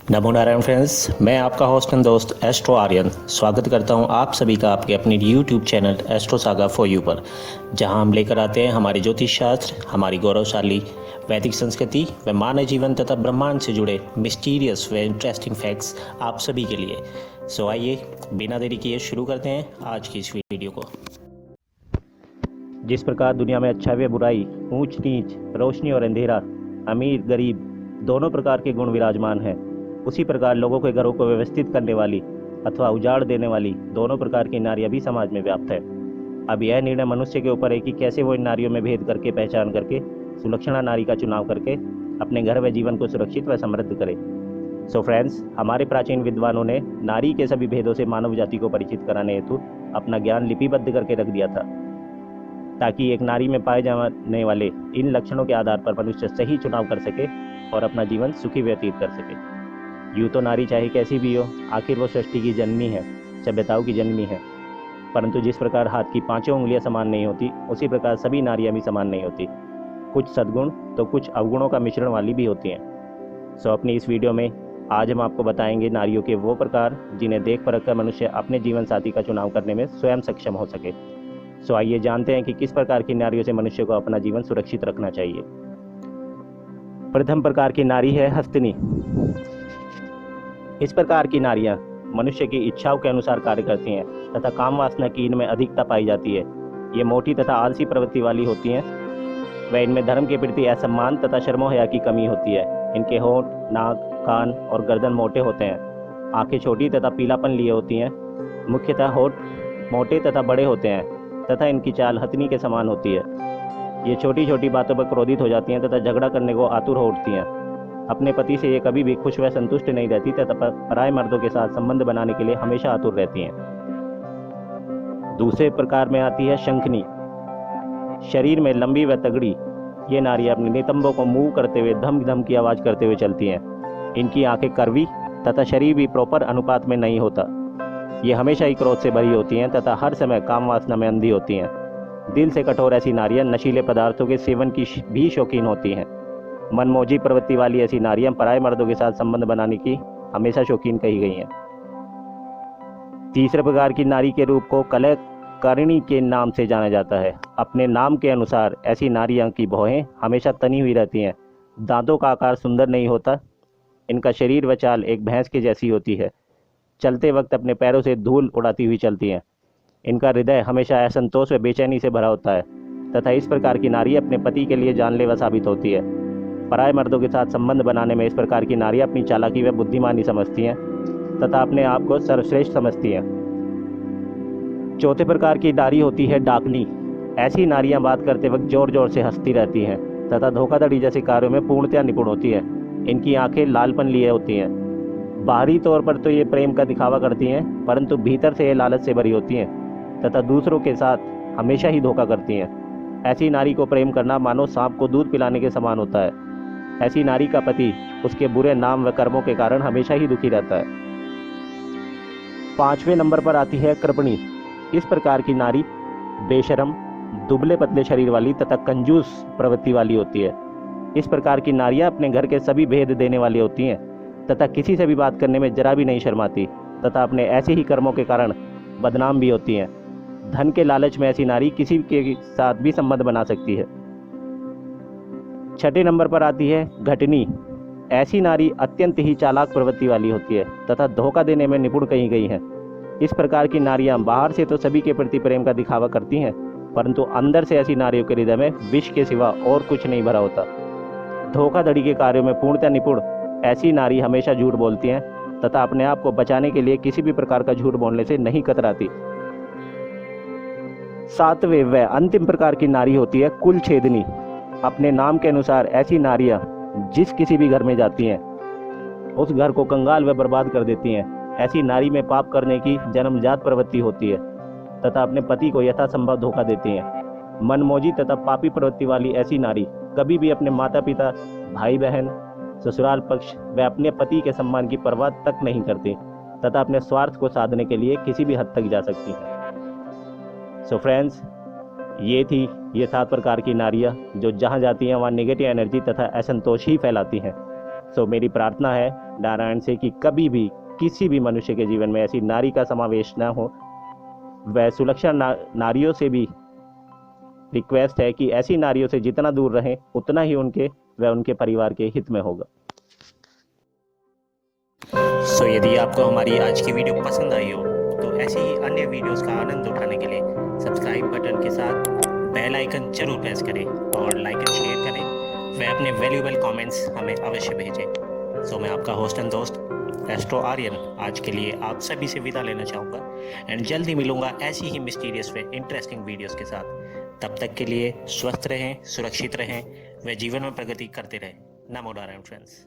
नमो Narayan friends, मैं आपका host and दोस्त एस्ट्रो आर्यन स्वागत करता हूं आप सभी का आपके अपने YouTube channel astro saga for you पर, जहां हम लेकर आते हैं हमारे ज्योतिष शास्त्र, हमारी गौरवशाली वैदिक संस्कृति व मानव जीवन तथा ब्रह्मांड से जुड़े मिस्टीरियस व इंटरेस्टिंग फैक्ट्स आप सभी के लिए। सो आइए बिना देरी किए शुरू करते हैं आज की इस वीडियो को। जिस प्रकार दुनिया में अच्छा व बुराई, ऊंच नीच, रोशनी और अंधेरा, अमीर गरीब दोनों प्रकार के गुण विराजमान हैं, उसी प्रकार लोगों के घरों को व्यवस्थित करने वाली अथवा उजाड़ देने वाली दोनों प्रकार की नारियां भी समाज में व्याप्त है। अब यह निर्णय मनुष्य के ऊपर है कि कैसे वो इन नारियों में भेद करके पहचान करके सुलक्षणा नारी का चुनाव करके अपने घर व जीवन को सुरक्षित व समृद्ध करे। सो फ्रेंड्स, हमारे प्राचीन विद्वानों ने नारी के सभी भेदों से मानव जाति को परिचित कराने हेतु अपना ज्ञान लिपिबद्ध करके रख दिया था, ताकि एक नारी में पाए जाने वाले इन लक्षणों के आधार पर मनुष्य सही चुनाव कर सके और अपना जीवन सुखी व्यतीत कर सके। यूँ तो नारी चाहे कैसी भी हो, आखिर वो सृष्टि की जननी है, सभ्यताओं की जननी है। परंतु जिस प्रकार हाथ की पांचों उंगलियां समान नहीं होती, उसी प्रकार सभी नारियां भी समान नहीं होती। कुछ सद्गुण तो कुछ अवगुणों का मिश्रण वाली भी होती हैं। सो अपनी इस वीडियो में आज हम आपको बताएंगे नारियों के वो प्रकार जिन्हें देख परख कर मनुष्य अपने जीवन साथी का चुनाव करने में स्वयं सक्षम हो सके। सो आइए जानते हैं कि किस प्रकार की नारियों से मनुष्य को अपना जीवन सुरक्षित रखना चाहिए। प्रथम प्रकार की नारी है हस्तिनी। इस प्रकार की नारियां मनुष्य की इच्छाओं के अनुसार कार्य करती हैं तथा काम वासना की इनमें अधिकता पाई जाती है। ये मोटी तथा आलसी प्रवृत्ति वाली होती हैं व इनमें धर्म के प्रति असम्मान तथा शर्मो हया की कमी होती है। इनके होंठ, नाक, कान और गर्दन मोटे होते हैं। आंखें छोटी तथा पीलापन लिए होती हैं। मुख्यतः होंठ मोटे तथा बड़े होते हैं तथा इनकी चाल हथनी के समान होती है। ये छोटी छोटी बातों पर क्रोधित हो जाती हैं तथा झगड़ा करने को आतुर हो उठती हैं। अपने पति से ये कभी भी खुश व संतुष्ट नहीं रहती तथा पराये मर्दों के साथ संबंध बनाने के लिए हमेशा आतुर रहती हैं। दूसरे प्रकार में आती है शंखनी। शरीर में लंबी व तगड़ी ये नारियां अपने नितंबों को मूव करते हुए धम धम की आवाज़ करते हुए चलती हैं। इनकी आंखें करवी तथा शरीर भी प्रॉपर अनुपात में नहीं होता। ये हमेशा ही क्रोध से भरी होती हैं तथा हर समय काम वासना में अंधी होती हैं। दिल से कठोर ऐसी नारियां नशीले पदार्थों के सेवन की भी शौकीन होती हैं। मनमोजी प्रवृत्ति वाली ऐसी नारियां पराये मर्दों के साथ संबंध बनाने की हमेशा शौकीन कही गई हैं। तीसरे प्रकार की नारी के रूप को कलहकारिणी के नाम से जाना जाता है। अपने नाम के अनुसार ऐसी नारियां की भौहें हमेशा तनी हुई रहती हैं। दांतों का आकार सुंदर नहीं होता। इनका शरीर व चाल एक भैंस के जैसी होती है। चलते वक्त अपने पैरों से धूल उड़ाती हुई चलती हैं। इनका हृदय हमेशा असंतोष व बेचैनी से भरा होता है तथा इस प्रकार की नारी अपने पति के लिए जानलेवा साबित होती है। पराये मर्दों के साथ संबंध बनाने में इस प्रकार की नारियां अपनी चालाकी व बुद्धिमानी समझती हैं तथा अपने आप को सर्वश्रेष्ठ समझती हैं। चौथे प्रकार की नारी होती है डाकनी। ऐसी नारियां बात करते वक्त जोर जोर से हंसती रहती हैं तथा धोखाधड़ी जैसे कार्यों में पूर्णतया निपुण होती है। इनकी आंखें लालपन लिए होती हैं। बाहरी तौर पर तो ये प्रेम का दिखावा करती हैं, परंतु भीतर से ये लालच से भरी होती हैं तथा दूसरों के साथ हमेशा ही धोखा करती हैं। ऐसी नारी को प्रेम करना मानो सांप को दूध पिलाने के समान होता है। ऐसी नारी का पति उसके बुरे नाम व कर्मों के कारण हमेशा ही दुखी रहता है। पांचवें नंबर पर आती है कृपणी। इस प्रकार की नारी बेशरम, दुबले पतले शरीर वाली तथा कंजूस प्रवृत्ति वाली होती है। इस प्रकार की नारियां अपने घर के सभी भेद देने वाली होती हैं तथा किसी से भी बात करने में जरा भी नहीं शर्माती तथा अपने ऐसे ही कर्मों के कारण बदनाम भी होती हैं। धन के लालच में ऐसी नारी किसी के साथ भी संबंध बना सकती है। छठे नंबर पर आती है घटनी। ऐसी नारी अत्यंत ही चालाक प्रवृत्ति वाली होती है तथा धोखा देने में निपुण कही गई है। इस प्रकार की नारियां बाहर से तो सभी के प्रति प्रेम का दिखावा करती हैं, परंतु अंदर से ऐसी नारियों के हृदय में विष के सिवा और कुछ नहीं भरा होता। धोखाधड़ी के कार्यों में पूर्णतः निपुण ऐसी नारी हमेशा झूठ बोलती हैं तथा अपने आप को बचाने के लिए किसी भी प्रकार का झूठ बोलने से नहीं कतराती। सातवें व अंतिम प्रकार की नारी होती है कुलछेदनी। अपने नाम के अनुसार ऐसी नारियां जिस किसी भी घर में जाती हैं उस घर को कंगाल व बर्बाद कर देती हैं। ऐसी नारी में पाप करने की जन्मजात प्रवृत्ति होती है तथा अपने पति को यथासंभव धोखा देती हैं। मनमोजी तथा पापी प्रवृत्ति वाली ऐसी नारी कभी भी अपने माता पिता, भाई बहन, ससुराल पक्ष व अपने पति के सम्मान की परवाह तक नहीं करती तथा अपने स्वार्थ को साधने के लिए किसी भी हद तक जा सकती हैं। सो फ्रेंड्स, ये 7 प्रकार की नारियां जो जहां जाती हैं वहां नेगेटिव एनर्जी तथा असंतोष ही फैलाती हैं। सो मेरी प्रार्थना है नारायण से कि कभी भी किसी भी मनुष्य के जीवन में ऐसी नारी का समावेश न हो। वह सुलक्षणा नारियों से भी रिक्वेस्ट है कि ऐसी नारियों से जितना दूर रहें उतना ही उनके व उनके परिवार के हित में होगा। सो यदि आपको हमारी आज की वीडियो पसंद आई हो तो ऐसी ही अन्य वीडियोस का आनंद उठाने के लिए सब्सक्राइब बटन के साथ बेल आइकन जरूर प्रेस करें और लाइक एंड शेयर करें व अपने वैल्यूएबल कमेंट्स हमें अवश्य भेजें। सो मैं आपका होस्ट एंड दोस्त एस्ट्रो आर्यन आज के लिए आप सभी से विदा लेना चाहूँगा एंड जल्दी मिलूंगा ऐसी ही मिस्टीरियस व इंटरेस्टिंग वीडियोस के साथ। तब तक के लिए स्वस्थ रहें, सुरक्षित रहें व जीवन में प्रगति करते रहें। नमो नारायण फ्रेंड्स।